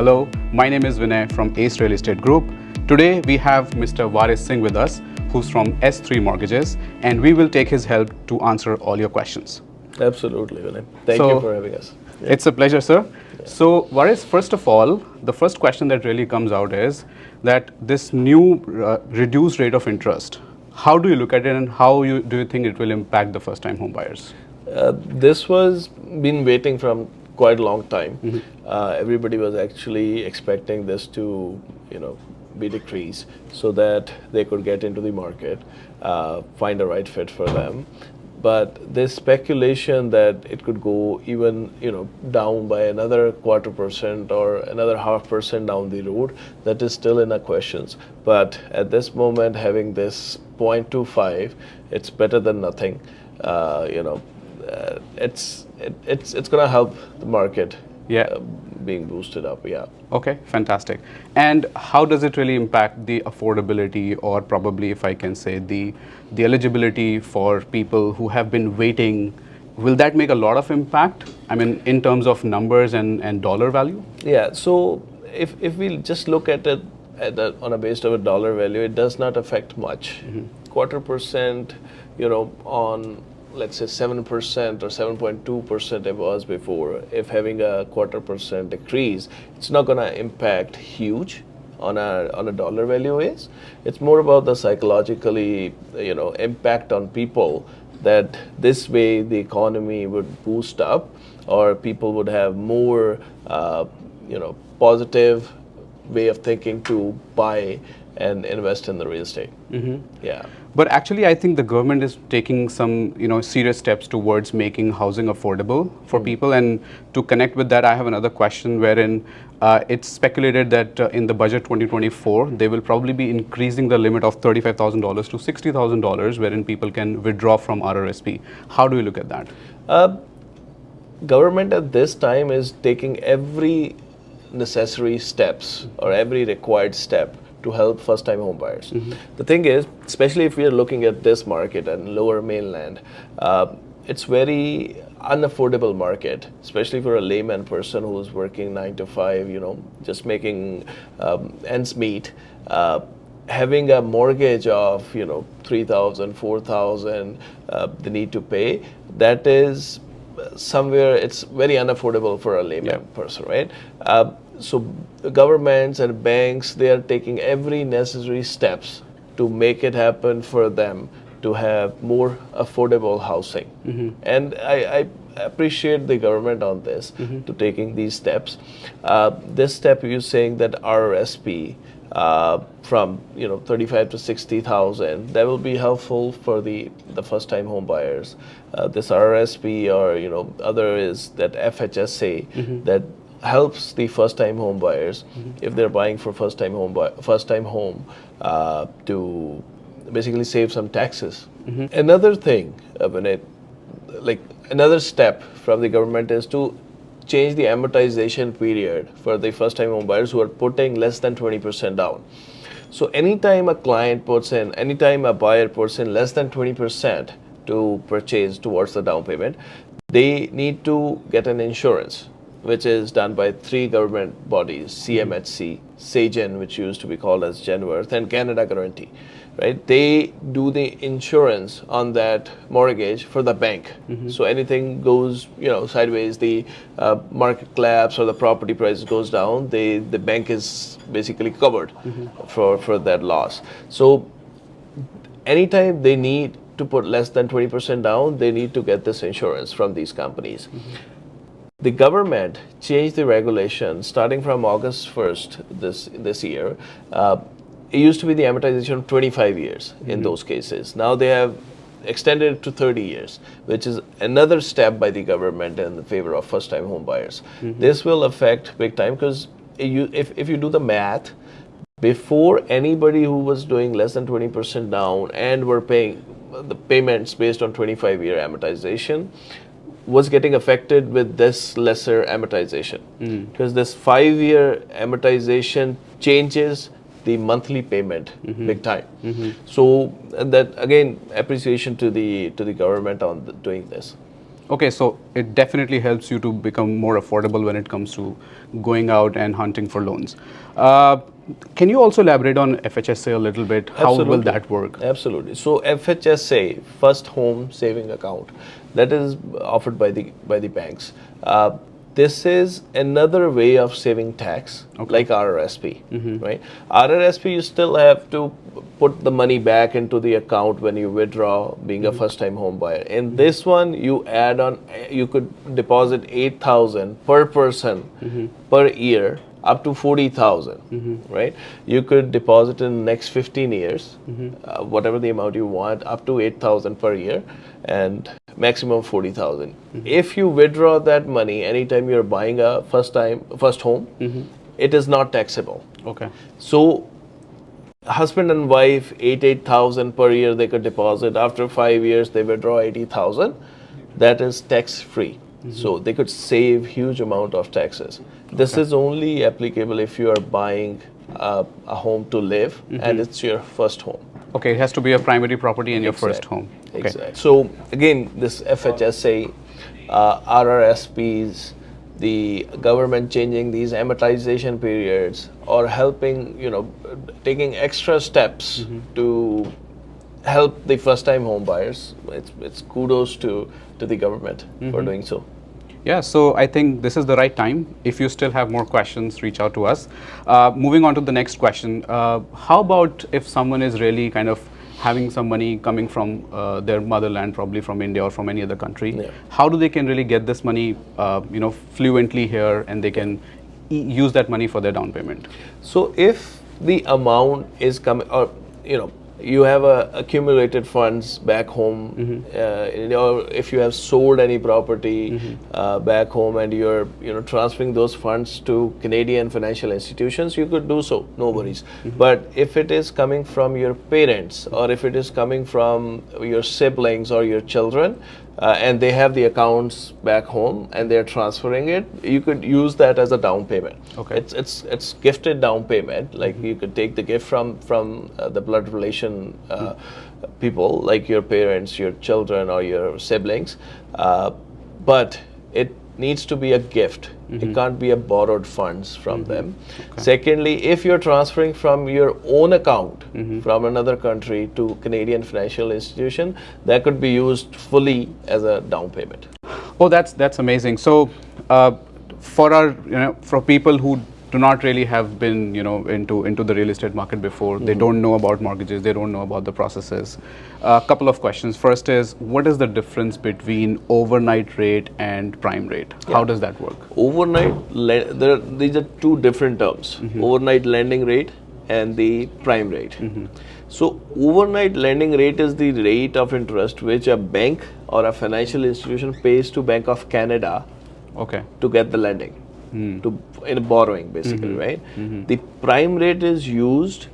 Hello, my name is Vinay from Ace Real Estate Group. Today we have Mr. Varis Singh with us, who's from S3 Mortgages, and we will take his help to answer all your questions. Absolutely, Vinay. Thank you for having us. Yeah. It's a pleasure, sir. Yeah. So, Varis, first of all, the first question that really comes out is that this new reduced rate of interest, how do you look at it and do you think it will impact the first-time home buyers? This was been waiting from quite a long time. Everybody was actually expecting this to, be decreased so that they could get into the market, find a right fit for them. But this speculation that it could go even, down by another 1/4% or another 1/2% down the road, that is still in a questions. But at this moment, having this 0.25, it's better than nothing. It's going to help the market. Yeah. Being boosted up. Yeah. Okay, fantastic. And how does it really impact the affordability, or probably, if I can say, the eligibility for people who have been waiting? Will that make a lot of impact? I mean, in terms of numbers and dollar value? Yeah. So if we just look at it on a base of a dollar value, it does not affect much. 1/4%, on, let's say, 7% or 7.2% it was before. If having a 1/4% decrease, it's not going to impact huge on a dollar value is. It's more about the psychologically, impact on people, that this way the economy would boost up, or people would have more, positive way of thinking to buy and invest in the real estate. Yeah. But actually, I think the government is taking some, serious steps towards making housing affordable for people. And to connect with that, I have another question wherein it's speculated that in the budget 2024, they will probably be increasing the limit of $35,000 to $60,000, wherein people can withdraw from RRSP. How do you look at that? Government at this time is taking every necessary steps or every required step to help first-time home buyers. The thing is, especially if we are looking at this market and lower mainland, it's very unaffordable market, especially for a layman person who's working 9 to 5, just making ends meet. Having a mortgage of, 3,000, 4,000, they need to pay, that is somewhere it's very unaffordable for a layman person, right? So governments and banks, they are taking every necessary steps to make it happen for them to have more affordable housing. And I appreciate the government on this, to taking these steps. This step, you're saying that RRSP from 35 to 60,000, that will be helpful for the first-time home buyers. This RRSP or other is that FHSA that helps the first-time home buyers if they're buying for first-time home to basically save some taxes. Another thing, another step from the government is to change the amortization period for the first-time home buyers who are putting less than 20% down. So anytime a buyer puts in less than 20% to purchase towards the down payment, they need to get an insurance, which is done by 3 government bodies: CMHC, SAGEN, which used to be called as Genworth, and Canada Guarantee. Right? They do the insurance on that mortgage for the bank. So anything goes, sideways, the market collapse or the property price goes down, the bank is basically covered for that loss. So anytime they need to put less than 20% down, they need to get this insurance from these companies. The government changed the regulation starting from August 1st this year. It used to be the amortization of 25 years in those cases. Now they have extended it to 30 years, which is another step by the government in the favor of first-time home buyers. This will affect big time, because if you do the math, before, anybody who was doing less than 20% down and were paying the payments based on 25-year amortization was getting affected with this lesser amortization, because this 5-year amortization changes the monthly payment big time. So that, again, appreciation to the government on doing this. Okay, so it definitely helps you to become more affordable when it comes to going out and hunting for loans. Uh, can you also elaborate on FHSA a little bit? How will Absolutely. that work? Absolutely. So FHSA, First Home Saving Account, that is offered by the banks. This is another way of saving tax, like RRSP, right? RRSP, you still have to put the money back into the account when you withdraw, being a first-time home buyer. In this one, you add on, you could deposit 8,000 per person per year up to 40,000, right? You could deposit in the next 15 years, whatever the amount you want, up to 8,000 per year, and maximum 40,000. If you withdraw that money anytime you're buying a first home, it is not taxable. Okay. So husband and wife, 8,000 per year they could deposit. After 5 years, they withdraw 80,000. That is tax free. So they could save huge amount of taxes. This is only applicable if you are buying a home to live and it's your first home. Okay, it has to be a primary property in your first home. Okay. Exactly. So again, this FHSA, RRSPs, the government changing these amortization periods or helping, taking extra steps to help the first-time home buyers. It's kudos to the government for doing so. Yeah, so I think this is the right time. If you still have more questions, reach out to us. Moving on to the next question. How about if someone is really kind of having some money coming from their motherland, probably from India or from any other country? Yeah. How do they can really get this money, fluently here, and they can use that money for their down payment? So if the amount is coming, or you have accumulated funds back home, or if you have sold any property back home and you're transferring those funds to Canadian financial institutions, you could do so, no worries. But if it is coming from your parents or if it is coming from your siblings or your children, and they have the accounts back home and they're transferring it, you could use that as a down payment. Okay. It's gifted down payment. Like you could take the gift from the blood relation people, like your parents, your children, or your siblings, but it needs to be a gift. It can't be a borrowed funds from them. Okay. Secondly, if you're transferring from your own account from another country to Canadian financial institution, that could be used fully as a down payment. Oh, that's amazing. So, for people who do not really have been into the real estate market before, they don't know about mortgages, they don't know about the processes. A couple of questions. First is, what is the difference between overnight rate and prime rate? Yeah. How does that work? Overnight, these are two different terms: overnight lending rate and the prime rate. So overnight lending rate is the rate of interest which a bank or a financial institution pays to Bank of Canada, okay, to get the lending, in borrowing basically, right? The prime rate is used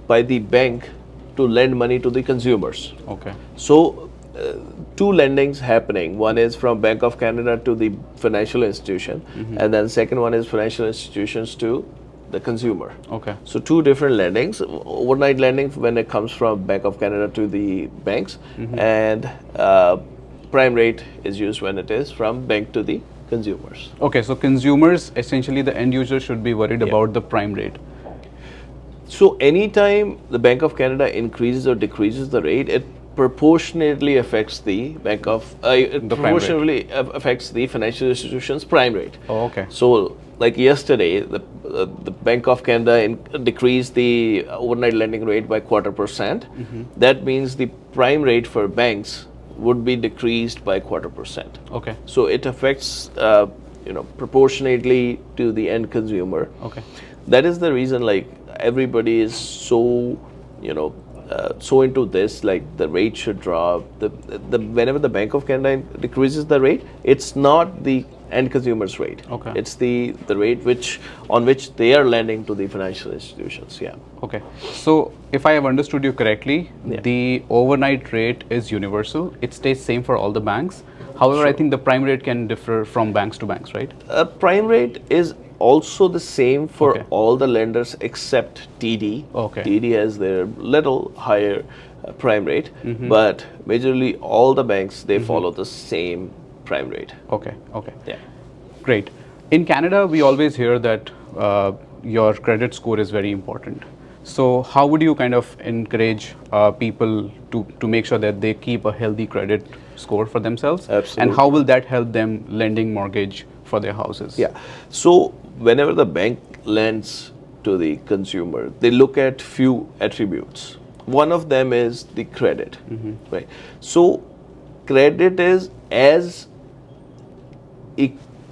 by the bank to lend money to the consumers. Okay. So two lendings happening. One is from Bank of Canada to the financial institution, and then second one is financial institutions to the consumer. Okay. So two different lendings. Overnight lending when it comes from Bank of Canada to the banks, and prime rate is used when it is from bank to the consumers. Okay, so consumers, essentially the end user, should be worried about the prime rate. So anytime the Bank of Canada increases or decreases the rate, it proportionately affects the affects the financial institution's prime rate. Oh, okay. So like yesterday, the Bank of Canada decreased the overnight lending rate by 0.25%. That means the prime rate for banks would be decreased by 0.25%. Okay. So it affects proportionately to the end consumer. Okay. That is the reason, like, everybody is so so into this, like the rate should drop. The whenever the Bank of Canada decreases the rate, it's not the end consumer's rate. Okay. It's the rate on which they are lending to the financial institutions. Yeah. Okay. So if I have understood you correctly, Yeah. the overnight rate is universal. It stays same for all the banks. However, Sure. I think the prime rate can differ from banks to banks, right? Prime rate is also the same for Okay. all the lenders except TD. Okay. TD has their little higher prime rate, but majorly all the banks, they follow the same prime rate. Okay, okay. Yeah. Great. In Canada, we always hear that your credit score is very important. So how would you kind of encourage people to make sure that they keep a healthy credit score for themselves? Absolutely. And how will that help them lending mortgage for their houses? Yeah. So whenever the bank lends to the consumer, they look at few attributes. One of them is the credit, right? So credit is as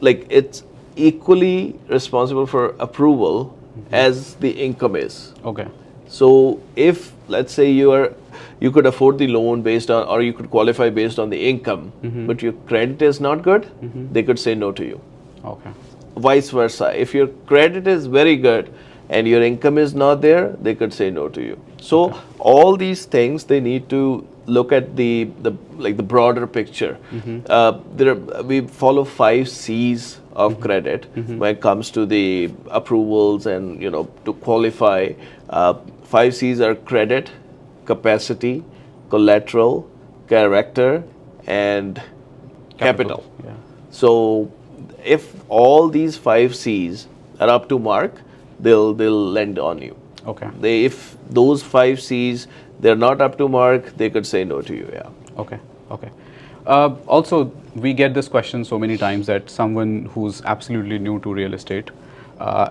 like it's equally responsible for approval as the income is. Okay. So if let's say you could afford the loan based on, or you could qualify based on the income, but your credit is not good, they could say no to you. Okay. Vice versa, if your credit is very good and your income is not there, they could say no to you. So all these things, they need to look at the broader picture. We follow 5 C's of credit when it comes to the approvals and to qualify. 5 C's are credit, capacity, collateral, character, and capital. Yeah. So if all these 5 C's are up to mark, they'll lend on you. Okay. If those 5 C's they're not up to mark, they could say no to you. Yeah. Okay. Okay. Also, we get this question so many times that someone who's absolutely new to real estate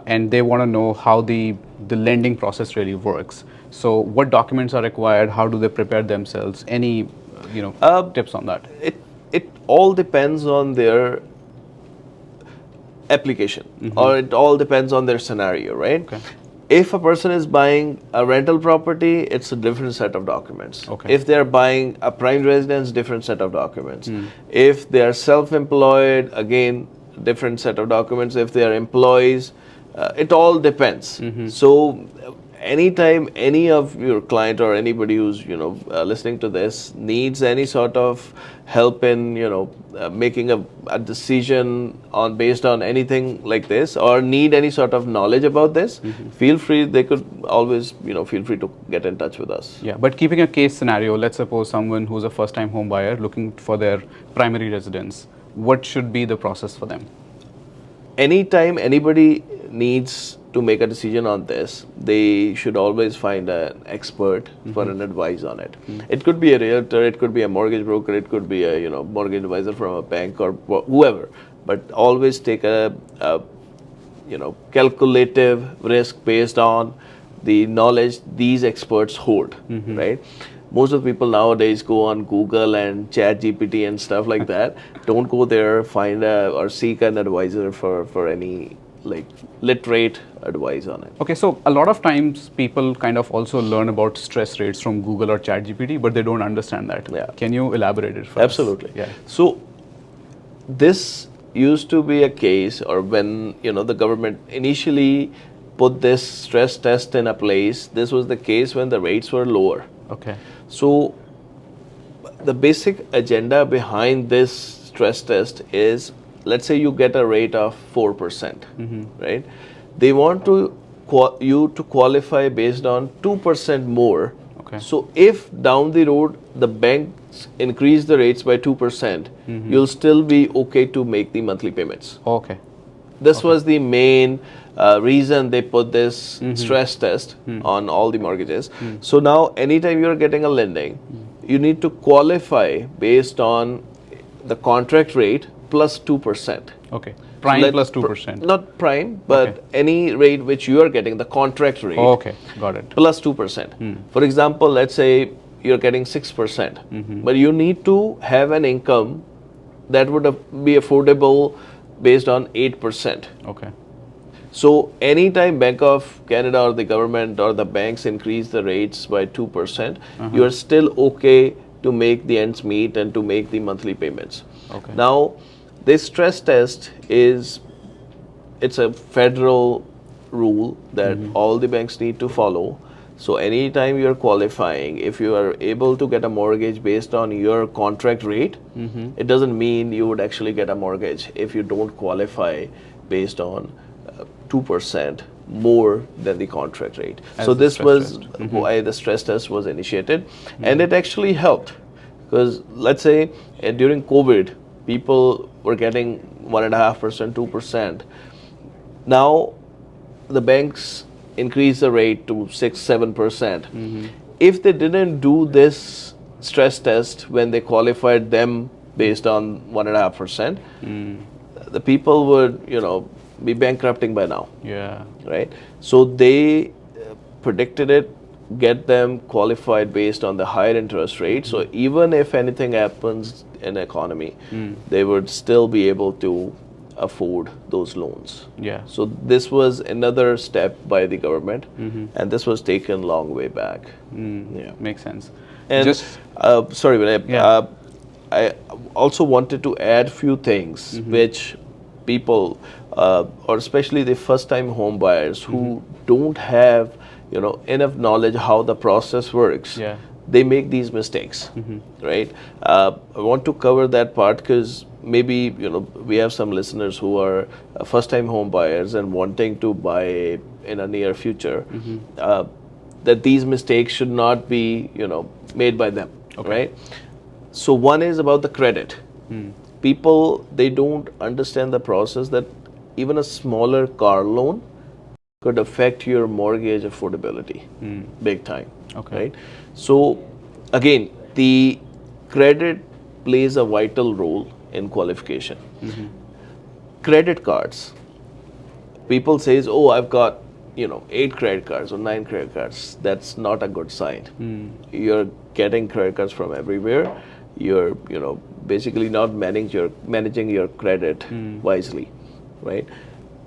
and they want to know how the lending process really works. So, what documents are required? How do they prepare themselves? Any tips on that? It all depends on their application, or it all depends on their scenario, right? Okay. If a person is buying a rental property, it's a different set of documents. Okay. If they're buying a prime residence, different set of documents. If they are self-employed, again, different set of documents. If they are employees, it all depends. So anytime any of your client or anybody who's listening to this needs any sort of help in making a decision based on anything like this, or need any sort of knowledge about this, feel free. They could always feel free to get in touch with us. Yeah, but keeping a case scenario, let's suppose someone who's a first-time home buyer looking for their primary residence, what should be the process for them? Anytime anybody needs to make a decision on this, they should always find an expert for an advice on it. It could be a realtor, it could be a mortgage broker, it could be a mortgage advisor from a bank or whoever. But always take a calculative risk based on the knowledge these experts hold, right? Most of the people nowadays go on Google and Chat GPT and stuff like that. Don't go there, find or seek an advisor for any literate advice on it. Okay, so a lot of times people kind of also learn about stress rates from Google or ChatGPT, but they don't understand that. Yeah. Can you elaborate it for Absolutely. us? Yeah. So this used to be a case, or when the government initially put this stress test in a place, this was the case when the rates were lower. Okay. So the basic agenda behind this stress test is, let's say you get a rate of 4%, right? They want you to qualify based on 2% more. Okay. So if down the road the banks increase the rates by 2%, you'll still be okay to make the monthly payments. Okay. This was the main reason they put this stress test on all the mortgages. So now anytime you're getting a lending, you need to qualify based on the contract rate plus 2%. Okay. Prime plus 2%. Not prime, but any rate which you are getting, the contract rate. Okay, got it. Plus 2%. For example, let's say you're getting 6%, but you need to have an income that would be affordable based on 8%. Okay. So anytime Bank of Canada or the government or the banks increase the rates by 2%, you are still okay to make the ends meet and to make the monthly payments. Okay. Now, this stress test it's a federal rule that all the banks need to follow. So anytime you're qualifying, if you are able to get a mortgage based on your contract rate, it doesn't mean you would actually get a mortgage if you don't qualify based on 2% more than the contract rate. As so the this stress was test. why the stress test was initiated, and it actually helped, because let's say during COVID, people were getting 1.5%, 2%. Now the banks increase the rate to 6, 7%. If they didn't do this stress test when they qualified them based on 1.5%, the people would, be bankrupting by now, Yeah. right? So they predicted it, get them qualified based on the higher interest rate. So even if anything happens in the economy, they would still be able to afford those loans. Yeah. So this was another step by the government, and this was taken long way back. Yeah. Makes sense. And Just sorry, but Yeah. I also wanted to add few things which people, or especially the first-time home buyers who don't have, enough knowledge how the process works. Yeah. They make these mistakes, right? I want to cover that part because maybe we have some listeners who are first-time home buyers and wanting to buy in a near future. That these mistakes should not be made by them, right? So one is about the credit. People, they don't understand the process that even a smaller car loan could affect your mortgage affordability big time. Okay. Right? So again, the credit plays a vital role in qualification. Credit cards. People says, "Oh, I've got 8 credit cards or 9 credit cards." That's not a good sign. You're getting credit cards from everywhere. You're basically not managing your credit wisely, right?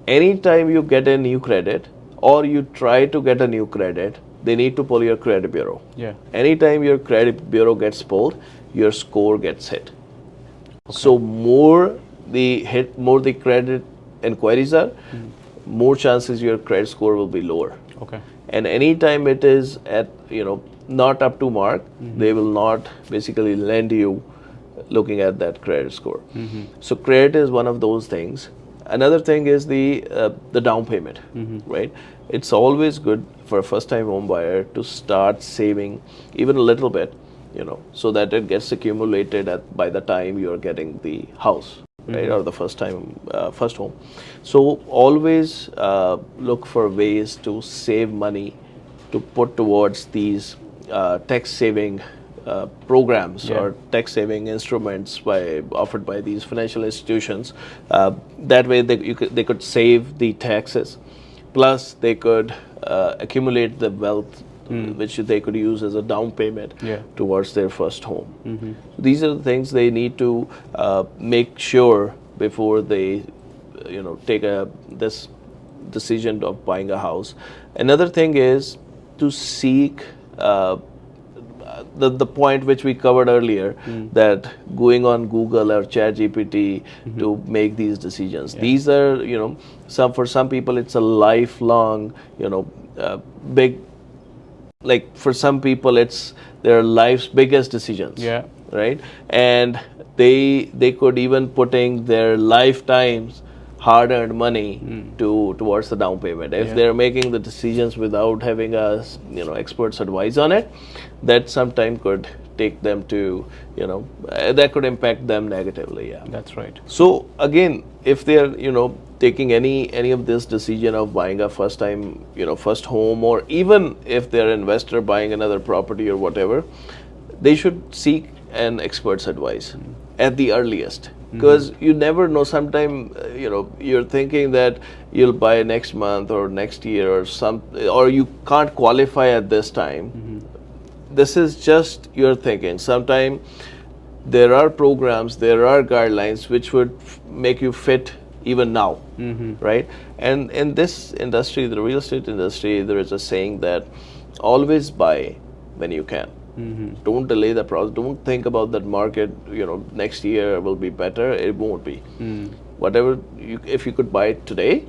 Anytime you get a new credit or you try to get a new credit, they need to pull your credit bureau. Yeah. Anytime your credit bureau gets pulled, your score gets hit. So more the credit inquiries are, more chances your credit score will be lower. Okay. And anytime it is at not up to mark, they will not basically lend you looking at that credit score. So credit is one of those things. Another thing is the down payment, right? It's always good for a first-time home buyer to start saving even a little bit, so that it gets accumulated by the time you're getting the house, right, or the first home. So always look for ways to save money to put towards these tax saving programs or tax saving instruments offered by these financial institutions. That way they could save the taxes, plus they could accumulate the wealth which they could use as a down payment towards their first home. These are the things they need to make sure before they take this decision of buying a house. Another thing is to seek the point which we covered earlier, that going on Google or ChatGPT to make these decisions. These are, for some people it's a lifelong, big, like for some people it's their life's biggest decisions. Yeah. Right? And they could even putting their lifetimes hard-earned money towards the down payment. If they're making the decisions without having a expert's advice on it, that sometime could take them to that could impact them negatively. Yeah, That's right. so again, if they're taking any of this decision of buying a first home, or even if they're an investor buying another property or whatever, they should seek an expert's advice at the earliest. Because you never know, sometime you're thinking that you'll buy next month or next year or you can't qualify at this time. This is just your thinking. Sometime there are programs, there are guidelines which would make you fit even now, right? And in this industry, the real estate industry, there is a saying that always buy when you can. Don't delay the process. Don't think about that market, next year will be better. It won't be. Whatever, if you could buy it today,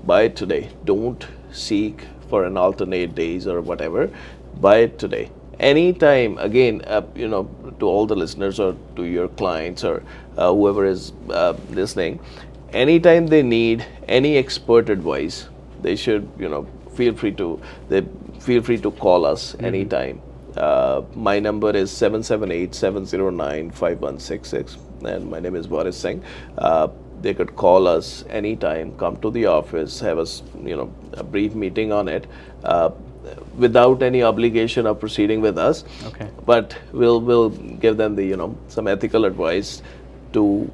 buy it today. Don't seek for an alternate days or whatever. Buy it today. Anytime, again, to all the listeners or to your clients or whoever is listening, anytime they need any expert advice, they should, feel free to call us anytime. My number is 778-709-5166. and my name is Boris Singh. They could call us anytime, come to the office, have us, a brief meeting on it, without any obligation of proceeding with us. Okay. But we'll give them the, some ethical advice to,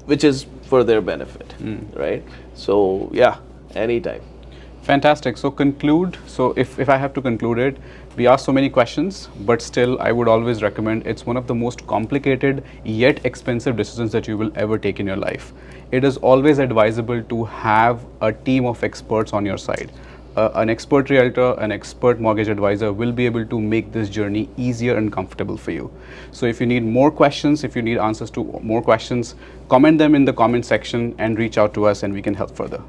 which is for their benefit, right? So yeah, anytime. Fantastic. So conclude. So if I have to conclude it, we asked so many questions, but still I would always recommend, it's one of the most complicated yet expensive decisions that you will ever take in your life. It is always advisable to have a team of experts on your side. An expert realtor, an expert mortgage advisor will be able to make this journey easier and comfortable for you. So if you need more questions, if you need answers to more questions, comment them in the comment section and reach out to us and we can help further.